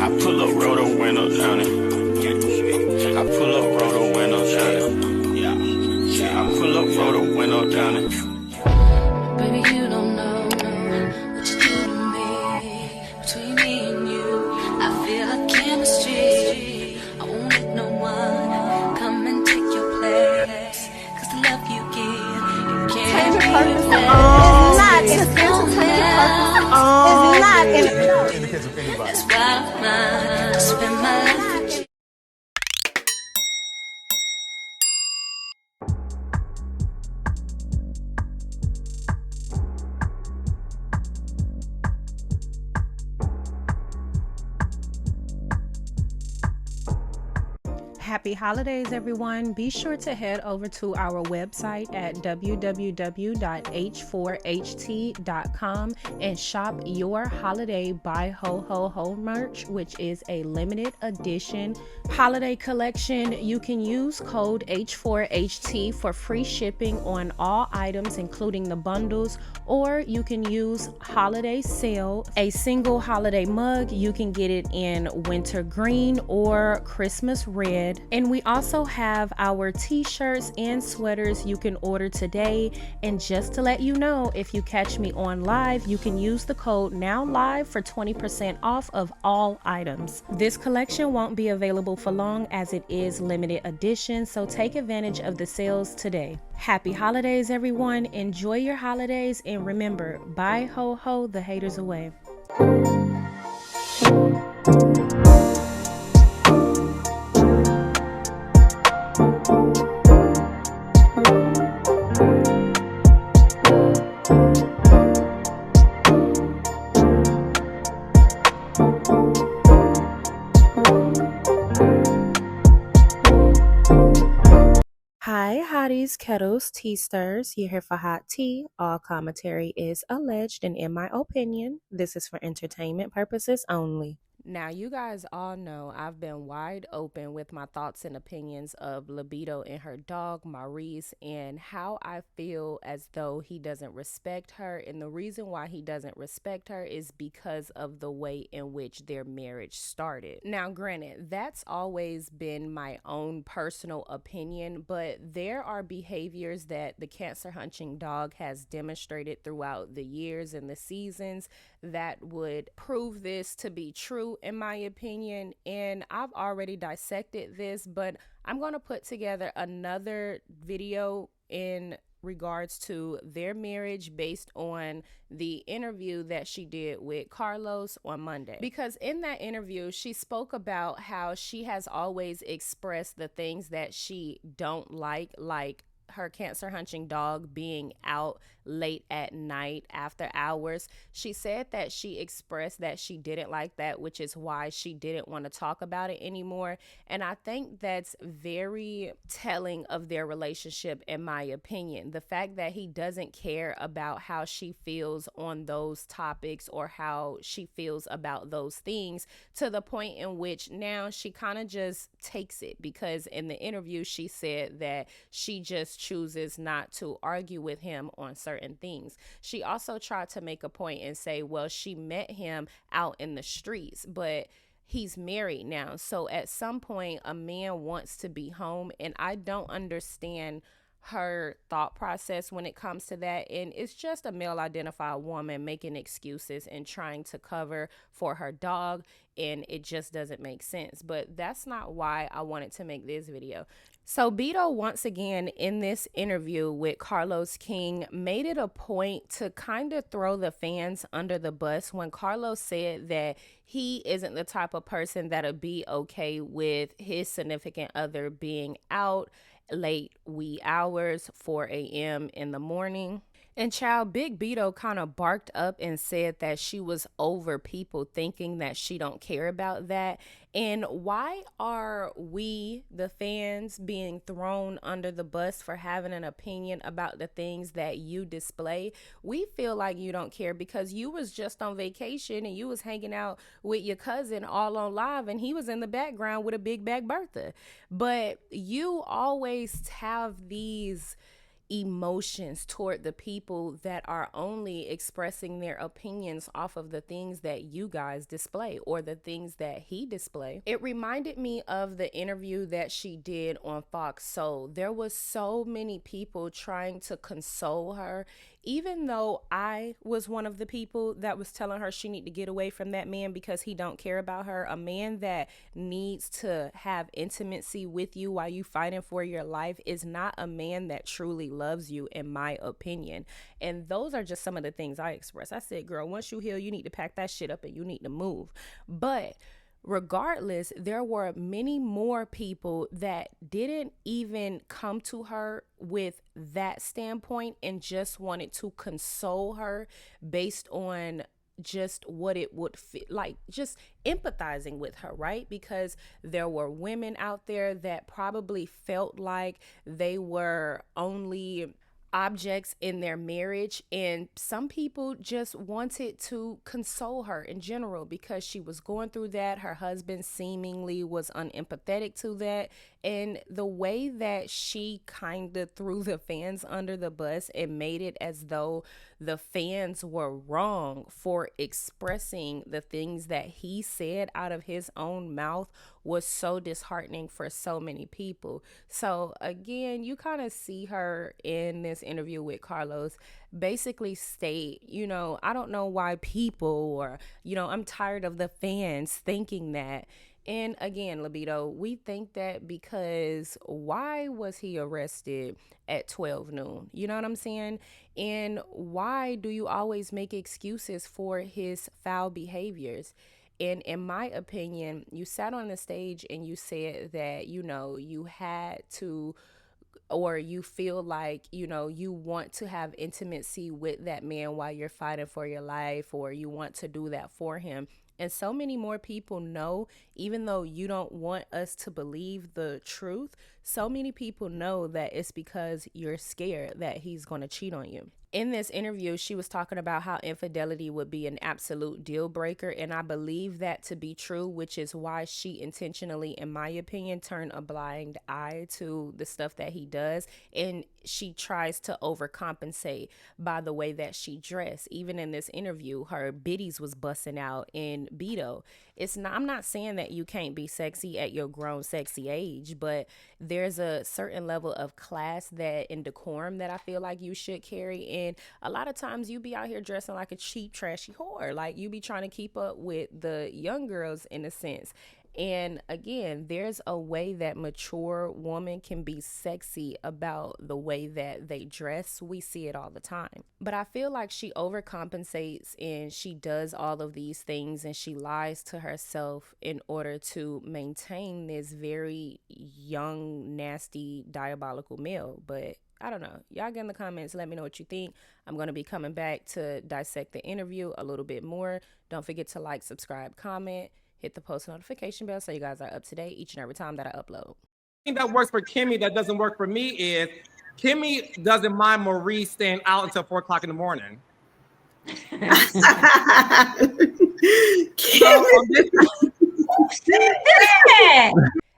I pull up, roll the windows down it. I pull up, roll the windows down it. Yeah, I pull up, roll the window down it. Baby, you don't know what you do to me. Between me and you, I feel like chemistry. I won't let no one come and take your place. Cause the love you give, you can't be replaced. That's why I spend my life with you. Happy holidays, everyone. Be sure to head over to our website at www.h4ht.com and shop your holiday Buy Ho Ho Ho merch, which is a limited edition holiday collection. You can use code H4HT for free shipping on all items, including the bundles, or you can use holiday sale, a single holiday mug. You can get it in winter green or Christmas red. And we also have our t-shirts and sweaters you can order today. And just to let you know, if you catch me on live, you can use the code NOWLIVE for 20% off of all items. This collection won't be available for long as it is limited edition, so take advantage of the sales today. Happy holidays, everyone. Enjoy your holidays, and remember, bye ho ho the haters away. Hi, hotties, kettles, tea stirs. You're here for hot tea. All commentary is alleged, and in my opinion, this is for entertainment purposes only. Now, you guys all know I've been wide open with my thoughts and opinions of Liido and her dog, Maurice, and how I feel as though he doesn't respect her. And the reason why he doesn't respect her is because of the way in which their marriage started. Now, granted, that's always been my own personal opinion, but there are behaviors that the cancer hunting dog has demonstrated throughout the years and the seasons that would prove this to be true, in my opinion. And I've already dissected this, but I'm going to put together another video in regards to their marriage based on the interview that she did with Carlos on Monday. Because in that interview, she spoke about how she has always expressed the things that she don't like her cancer hunting dog being out late at night after hours. She said that she expressed that she didn't like that, which is why she didn't want to talk about it anymore. And I think that's very telling of their relationship, in my opinion. The fact that he doesn't care about how she feels on those topics or how she feels about those things, to the point in which now she kind of just takes it, because in the interview she said that she just chooses not to argue with him on certain things. She also tried to make a point and say, well, she met him out in the streets, but he's married now. So at some point, a man wants to be home, and I don't understand her thought process when it comes to that. And it's just a male identified woman making excuses and trying to cover for her dog, and it just doesn't make sense. But that's not why I wanted to make this video. So Liido, once again, in this interview with Carlos King, made it a point to kind of throw the fans under the bus when Carlos said that he isn't the type of person that'll be okay with his significant other being out late wee hours, 4 a.m. in the morning. And child, Big Liido kind of barked up and said that she was over people thinking that she don't care about that. And why are we, the fans, being thrown under the bus for having an opinion about the things that you display? We feel like you don't care because you was just on vacation and you was hanging out with your cousin all on live, and he was in the background with a big bag Bertha. But you always have these emotions toward the people that are only expressing their opinions off of the things that you guys display or the things that he display. It reminded me of the interview that she did on Fox Soul. There was so many people trying to console her, even though I was one of the people that was telling her she need to get away from that man because he don't care about her. A man that needs to have intimacy with you while you fighting for your life is not a man that truly loves you, in my opinion. And those are just some of the things I expressed. I said, girl, once you heal, you need to pack that shit up and you need to move. But regardless, there were many more people that didn't even come to her with that standpoint and just wanted to console her based on just what it would feel like, just empathizing with her, right? Because there were women out there that probably felt like they were only objects in their marriage, and some people just wanted to console her in general because she was going through that. Her husband seemingly was unempathetic to that, and the way that she kind of threw the fans under the bus and made it as though the fans were wrong for expressing the things that he said out of his own mouth was so disheartening for so many people. So again, you kind of see her in this interview with Carlos basically state, I don't know why people, or, I'm tired of the fans thinking that. And again, Liido, we think that because why was he arrested at 12 noon? You know what I'm saying? And why do you always make excuses for his foul behaviors? And in my opinion, you sat on the stage and you said that, you had to, or you feel like, you want to have intimacy with that man while you're fighting for your life, or you want to do that for him. And so many more people know, even though you don't want us to believe the truth, so many people know that it's because you're scared that he's going to cheat on you. In this interview, she was talking about how infidelity would be an absolute deal breaker, and I believe that to be true, which is why she intentionally, in my opinion, turned a blind eye to the stuff that he does, and she tries to overcompensate by the way that she dressed. Even in this interview, her biddies was busting out in Liido. I'm not saying that you can't be sexy at your grown sexy age, but there's a certain level of class that and decorum that I feel like you should carry. And a lot of times you be out here dressing like a cheap, trashy whore. Like you be trying to keep up with the young girls in a sense. And again, there's a way that mature woman can be sexy about the way that they dress. We see it all the time. But I feel like she overcompensates and she does all of these things and she lies to herself in order to maintain this very young, nasty, diabolical male. But I don't know. Y'all get in the comments. Let me know what you think. I'm going to be coming back to dissect the interview a little bit more. Don't forget to like, subscribe, comment. Hit the post notification bell so you guys are up to date each and every time that I upload. Thing that works for Kimmi that doesn't work for me is Kimmi doesn't mind Maurice staying out until 4 o'clock in the morning.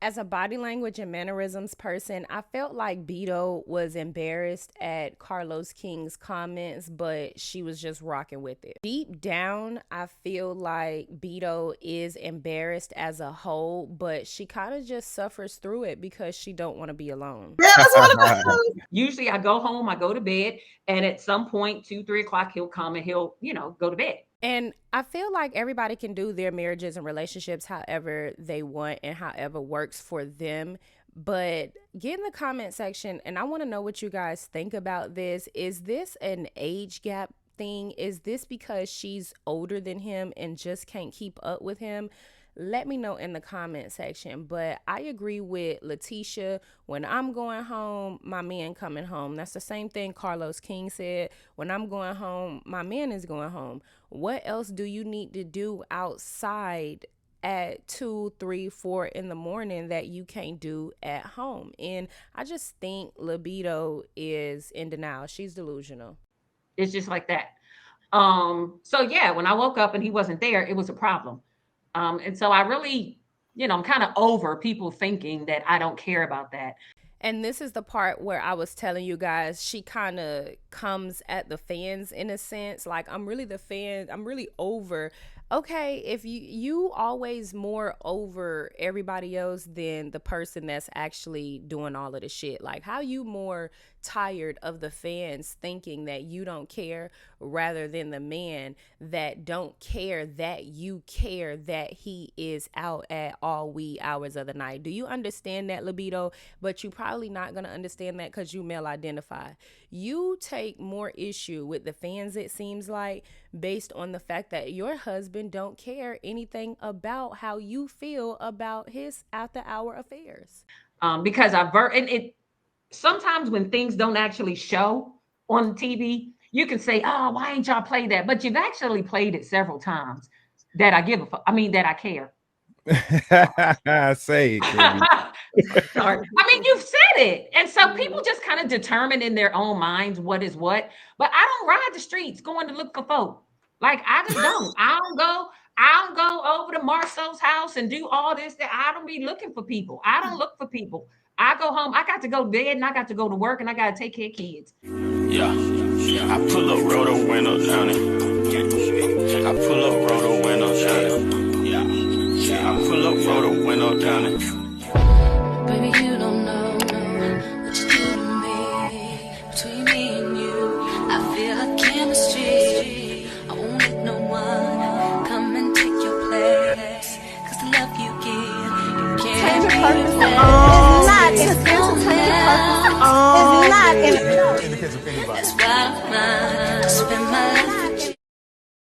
As a body language and mannerisms person, I felt like Liido was embarrassed at Carlos King's comments, but she was just rocking with it. Deep down, I feel like Liido is embarrassed as a whole, but she kind of just suffers through it because she don't want to be alone. Yeah, that's what Usually I go home, I go to bed, and at some point, 2, 3 o'clock, he'll come and he'll, go to bed. And I feel like everybody can do their marriages and relationships however they want and however works for them. But get in the comment section, and I want to know what you guys think about this. Is this an age gap thing? Is this because she's older than him and just can't keep up with him? Let me know in the comment section. But I agree with Letitia. When I'm going home, my man coming home. That's the same thing Carlos King said. When I'm going home, my man is going home. What else do you need to do outside at 2, 3, 4 in the morning that you can't do at home? And I just think Liido is in denial. She's delusional. It's just like that. So yeah, when I woke up and he wasn't there, it was a problem. And so I really, I'm kind of over people thinking that I don't care about that. And this is the part where I was telling you guys, she kind of comes at the fans in a sense. Like, I'm really the fan. I'm really over. Okay, if you always more over everybody else than the person that's actually doing all of the shit. Like, how you more tired of the fans thinking that you don't care rather than the man that don't care that you care that he is out at all wee hours of the night. Do you understand that, libido? But you probably not going to understand that because you male identify. You take more issue with the fans, it seems like, based on the fact that your husband don't care anything about how you feel about his after hour affairs. Because sometimes when things don't actually show on TV, you can say, "Oh, why ain't y'all play that?" But you've actually played it several times. That I give a fuck. I mean, that I care. Say it, Kimmi. Sorry. I mean, you've said it. And so people just kind of determine in their own minds what is what. But I don't ride the streets going to look for folk. Like, I just don't. I don't go over to Marceau's house and do all this. That I don't be looking for people. I don't look for people. I go home. I got to go to bed and I got to go to work and I got to take care of kids. Yeah. I pull up, roll the window down it. I pull up, roll the window down it. Yeah. I pull up, roll the window down it. Baby, you don't know what you do to me. Between me and you, I feel like chemistry. I won't let no one come and take your place. Cause the love you give, you can't It's not in the kitchen of anybody. That's why I spend my life